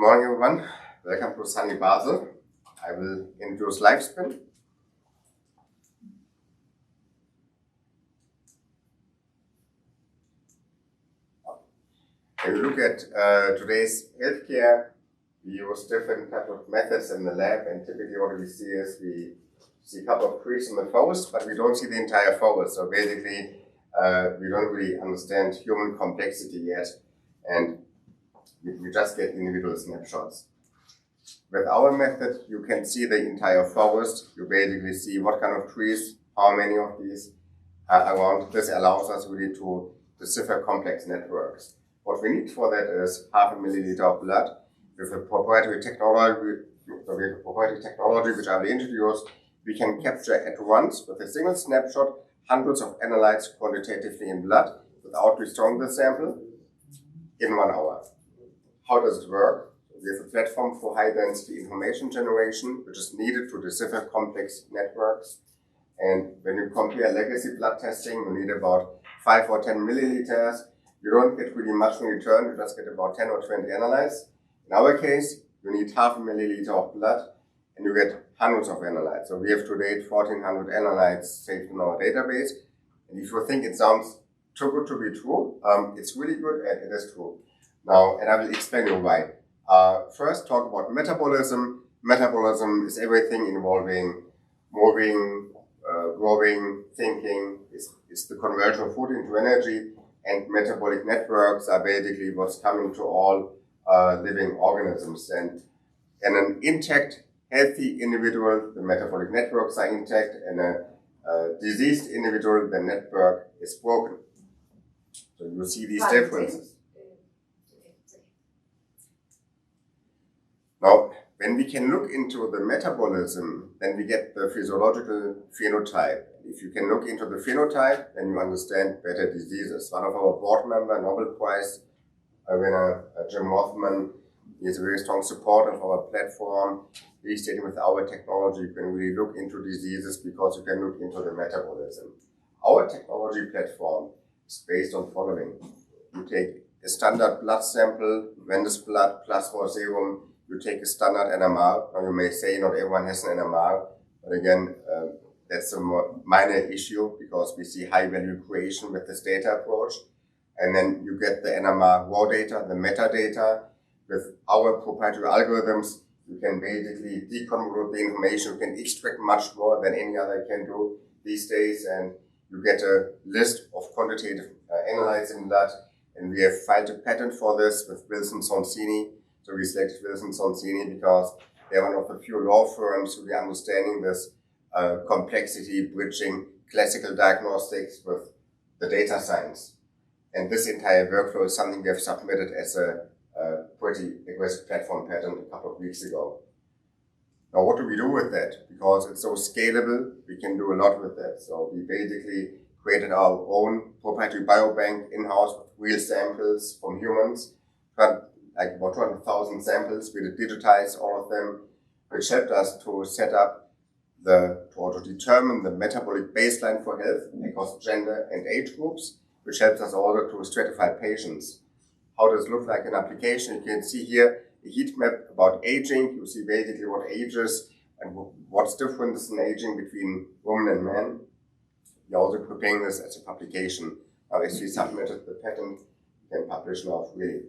morning, everyone. Welcome to sunny Basel. I will introduce Lifespin. When you look at today's healthcare, we use different type of methods in the lab, and typically what we see is we see a couple of trees in the forest, but we don't see the entire forest. So basically, we don't really understand human complexity yet, and we just get individual snapshots. With our method, you can see the entire forest. You basically see what kind of trees, how many of these are around. This allows us really to decipher complex networks. What we need for that is 0.5 milliliter of blood with a proprietary technology. So we have a proprietary technology which I will introduce. We can capture at once with a single snapshot hundreds of analytes quantitatively in blood without restoring the sample in 1 hour. How does it work? We have a platform for high-density information generation, which is needed to decipher complex networks. And when you compare legacy blood testing, you need about 5 or 10 milliliters. You don't get really much in return, you just get about 10 or 20 analytes. In our case, you need 0.5 milliliter of blood, and you get hundreds of analytes. So we have to date 1,400 analytes saved in our database. And if you think it sounds too good to be true, it's really good, and it is true. Now, and I will explain you why. First, talk about metabolism. Metabolism is everything involving moving, growing, thinking. It's the conversion of food into energy, and metabolic networks are basically what's coming to all living organisms. And in an intact, healthy individual, the metabolic networks are intact, and a diseased individual, the network is broken. So you see these differences. Now, when we can look into the metabolism, then we get the physiological phenotype. If you can look into the phenotype, then you understand better diseases. One of our board members, Nobel Prize winner, Jim Rothman, is a very strong supporter of our platform. He's stating with our technology, you can really look into diseases because you can look into the metabolism. Our technology platform is based on following. You take a standard blood sample, venous blood, plasma or serum. You take a standard NMR. Now you may say not everyone has an NMR, but again, that's a more minor issue because we see high value creation with this data approach. And then you get the NMR raw data, the metadata. With our proprietary algorithms, you can basically deconvolute the information. You can extract much more than any other can do these days. And you get a list of quantitative analytes in blood. And we have filed a patent for this with Wilson Sonsini. So we selected Wilson Sonsini because they're one of the few law firms who are understanding this complexity, bridging classical diagnostics with the data science. And this entire workflow is something we have submitted as a pretty aggressive platform patent a couple of weeks ago. Now, what do we do with that? Because it's so scalable, we can do a lot with that. So we basically created our own proprietary biobank in-house with real samples from humans, like about 200,000 samples. We digitize all of them, which helped us to set up to determine the metabolic baseline for health across gender and age groups, which helps us also to stratify patients. How does it look like in application? You can see here a heat map about aging. You see basically what ages and what's difference in aging between women and men. We're also preparing this as a publication. Now, as we submitted the patent, we can publish now really.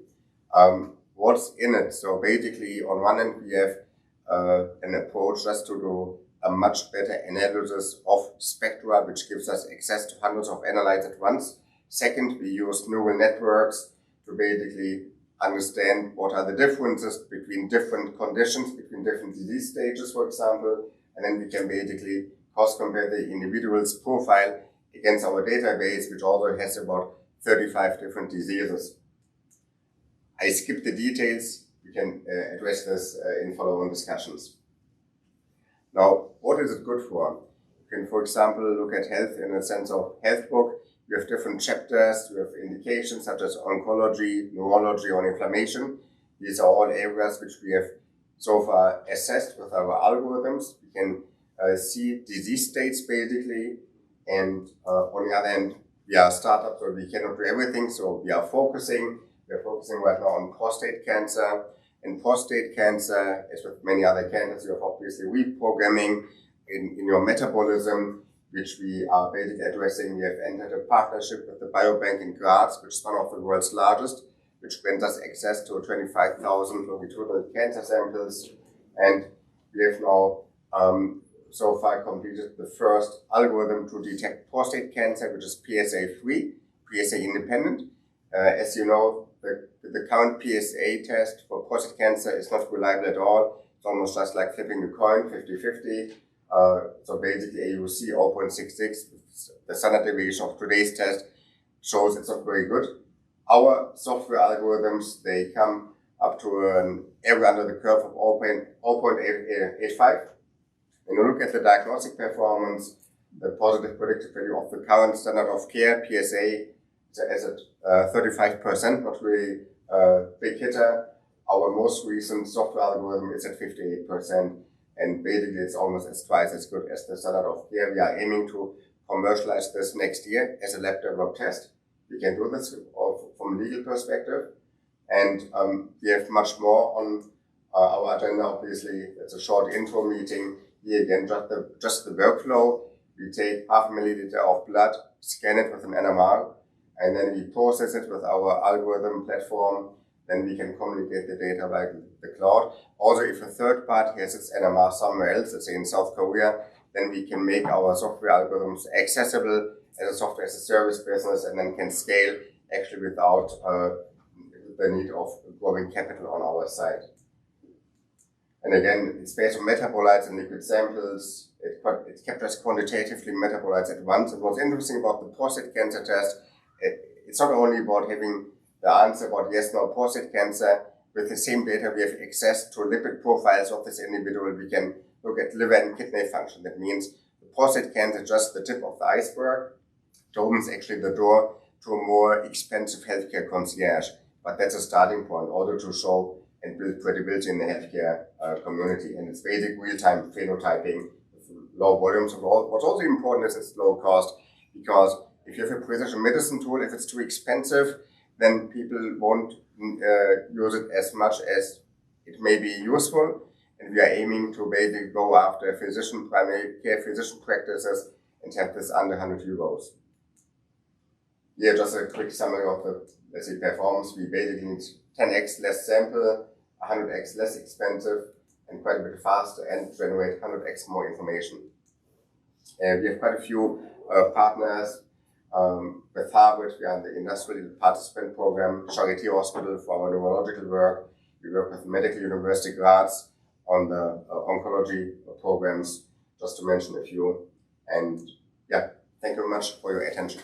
What's in it? So basically, on one end, we have an approach just to do a much better analysis of spectra, which gives us access to hundreds of analytes at once. Second, we use neural networks to basically understand what are the differences between different conditions, between different disease stages, for example, and then we can basically cross compare the individual's profile against our database, which also has about 35 different diseases. I skip the details. We can address this in follow-on discussions. Now, what is it good for? You can, for example, look at health in a sense of health book. You have different chapters. You have indications such as oncology, neurology, or inflammation. These are all areas which we have so far assessed with our algorithms. We can see disease states basically, and on the other hand, we are a startup, so we cannot do everything. So we are focusing. We're focusing right now on prostate cancer, In prostate cancer, as with many other cancers, you have obviously reprogramming in your metabolism, which we are basically addressing. We have entered a partnership with the Biobank in Graz, which is one of the world's largest, which grants us access to 25,000 longitudinal cancer samples. And we have now so far completed the first algorithm to detect prostate cancer, which is PSA-free, PSA-independent. As you know, the current PSA test for prostate cancer is not reliable at all. It's almost just like flipping a coin, 50-50. So basically AUC 0.66, the standard deviation of today's test, shows it's not very good. Our software algorithms, they come up to an area under the curve of 0.85. When you look at the diagnostic performance, the positive predictive value of the current standard of care, PSA, is at 35%, not really a big hitter. Our most recent software algorithm is at 58%, and basically it's almost twice as good as the standard of care. We are aiming to commercialize this next year as a lab-developed test. We can do this from a legal perspective, and we have much more on our agenda. Obviously, it's a short intro meeting. Here again, just the workflow. We take 0.5 milliliter of blood, scan it with an NMR, and then we process it with our algorithm platform. Then we can communicate the data by the cloud. Also, if a third party has its NMR somewhere else, let's say in South Korea, then we can make our software algorithms accessible as a software as a service business, and then can scale actually without the need of growing capital on our side. And again, it's based on metabolites and liquid samples. It captures quantitatively metabolites at once. And what's interesting about the prostate cancer test, it's not only about having the answer about yes, no, prostate cancer. With the same data, we have access to lipid profiles of this individual. We can look at liver and kidney function. That means the prostate cancer is just the tip of the iceberg. It opens actually the door to a more expensive healthcare concierge. But that's a starting point, also to show and build credibility in the healthcare community. And it's basic real-time phenotyping with low volumes of all. What's also important is it's low cost, because if you have a precision medicine tool, if it's too expensive, then people won't use it as much as it may be useful. And we are aiming to basically go after primary care physician practices and have this under 100 euros. Here, just a quick summary of the, let's say, performance. We basically need 10x less sample, 100x less expensive, and quite a bit faster, and generate 100x more information. We have quite a few partners. With Harvard, we are in the industrial participant program, Charité Hospital for our neurological work. We work with Medical University Graz on the oncology programs, just to mention a few. And yeah, thank you very much for your attention.